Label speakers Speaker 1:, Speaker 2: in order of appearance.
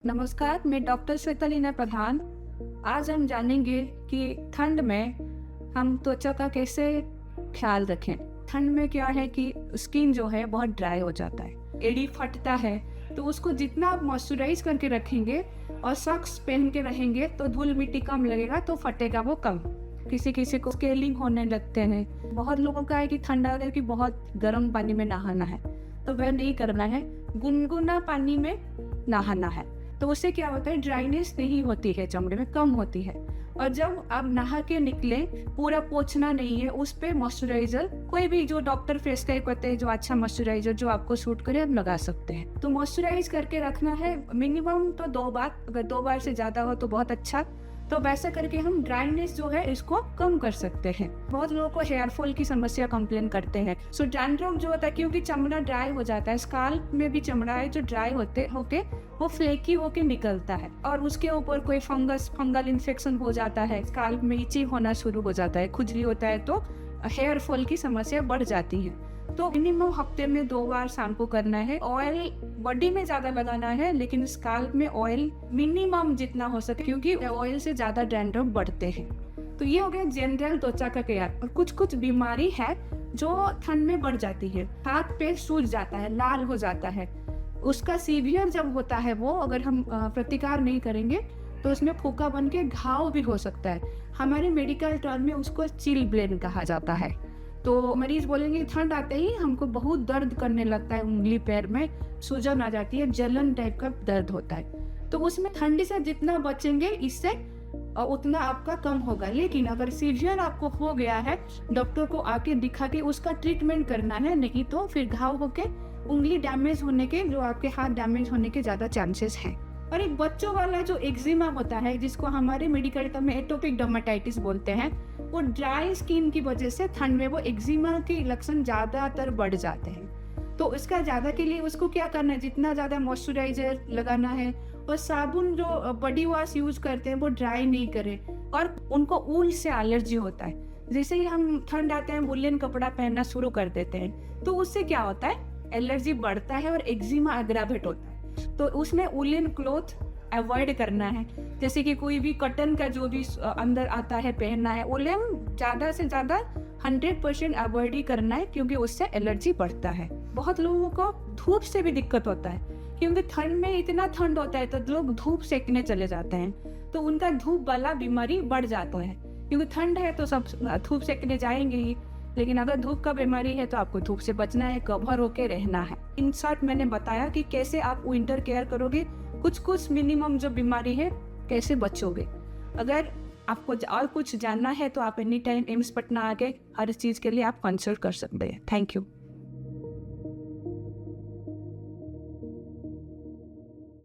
Speaker 1: नमस्कार, मैं डॉक्टर श्वेतालीना प्रधान। आज हम जानेंगे कि ठंड में हम त्वचा का कैसे ख्याल रखें। ठंड में क्या है कि स्किन जो है बहुत ड्राई हो जाता है, एड़ी फटता है, तो उसको जितना आप मॉइस्चराइज करके रखेंगे और सॉक्स पहन के रहेंगे तो धूल मिट्टी कम लगेगा, तो फटेगा वो कम। किसी किसी को स्केलिंग होने लगते हैं। बहुत लोगों का है कि ठंड आ गई कि बहुत गर्म पानी में नहाना है, तो वह नहीं करना है, गुनगुना पानी में नहाना है। तो उससे क्या होता है, ड्राइनेस नहीं होती है, चमड़े में कम होती है। और जब आप नहा के निकले, पूरा पोंछना नहीं है, उस पे मॉइस्चराइजर कोई भी जो डॉक्टर प्रेस्क्राइब करते हैं, जो अच्छा मॉइस्चराइजर जो आपको सूट करे, आप लगा सकते हैं। तो मॉइस्चराइज करके रखना है मिनिमम तो 2 बार, अगर 2 बार से ज़्यादा हो तो बहुत अच्छा। तो वैसा करके हम ड्राइनेस जो है इसको कम कर सकते हैं। बहुत लोगों को हेयर फॉल की समस्या कंप्लेन करते हैं। सो डैंड्रफ जो होता है, क्योंकि चमड़ा ड्राई हो जाता है, स्काल्प में भी चमड़ा है जो ड्राई होके वो फ्लेकी होके निकलता है, और उसके ऊपर कोई फंगल इन्फेक्शन हो जाता है, स्काल्प में इचिंग होना शुरू हो जाता है, खुजली होता है, तो हेयर फॉल की समस्या बढ़ जाती है। तो मिनिमम हफ्ते में 2 बार शैम्पू करना है। ऑयल बॉडी में ज़्यादा लगाना है, लेकिन स्काल्प में ऑयल मिनिमम जितना हो सके, क्योंकि ऑयल से ज़्यादा डैंड्रफ बढ़ते हैं। तो ये हो गया जनरल त्वचा का केयर। और कुछ बीमारी है जो ठंड में बढ़ जाती है। हाथ पे सूज जाता है, लाल हो जाता है। उसका सीवियर जब होता है, वो अगर हम प्रतिकार नहीं करेंगे तो उसमें फूका बन के घाव भी हो सकता है। हमारे मेडिकल टर्म में उसको चिलब्लेन कहा जाता है। तो मरीज बोलेंगे ठंड आते ही हमको बहुत दर्द करने लगता है, उंगली पैर में सूजन आ जाती है, जलन टाइप का दर्द होता है। तो उसमें ठंडी से जितना बचेंगे इससे उतना आपका कम होगा। लेकिन अगर सीवियर आपको हो गया है, डॉक्टर को आके दिखा के उसका ट्रीटमेंट करना है, नहीं तो फिर घाव होके उंगली डैमेज होने के, जो आपके हाथ डैमेज होने के ज़्यादा चांसेस हैं। और एक बच्चों वाला जो एक्जिमा होता है, जिसको हमारे मेडिकल टर्म में एटोपिक डर्मेटाइटिस बोलते हैं, वो ड्राई स्किन की वजह से ठंड में वो एक्जिमा के लक्षण ज़्यादातर बढ़ जाते हैं। तो इसका ज़्यादा के लिए उसको क्या करना है, जितना ज़्यादा मॉइस्चराइजर लगाना है, और साबुन जो बॉडी वॉश यूज करते हैं वो ड्राई नहीं करें। और उनको ऊल से एलर्जी होता है, जैसे ही हम ठंड आते हैं वुलन कपड़ा पहनना शुरू कर देते हैं, तो उससे क्या होता है, एलर्जी बढ़ता है और एक्जिमा एग्रावेट होता है। तो उसमें वुलन क्लॉथ अवॉइड करना है, जैसे कि कोई भी कॉटन का जो भी अंदर आता है पहनना है, वुलन ज़्यादा से ज़्यादा 100% अवॉइड ही करना है, क्योंकि उससे एलर्जी बढ़ता है। बहुत लोगों को धूप से भी दिक्कत होता है, क्योंकि ठंड में इतना ठंड होता है तो लोग धूप सेकने चले जाते हैं, तो उनका धूप वाला बीमारी बढ़ जाता है। क्योंकि ठंड है तो सब धूप सेकने जाएंगे ही, लेकिन अगर धूप का बीमारी है तो आपको धूप से बचना है, कवर होके रहना है। इन शॉर्ट मैंने बताया कि कैसे आप विंटर केयर करोगे, कुछ मिनिमम जो बीमारी है कैसे बचोगे। अगर आपको और कुछ जानना है तो आप एनी टाइम एम्स पटना आके हर चीज़ के लिए आप कंसल्ट कर सकते हैं। Thank you.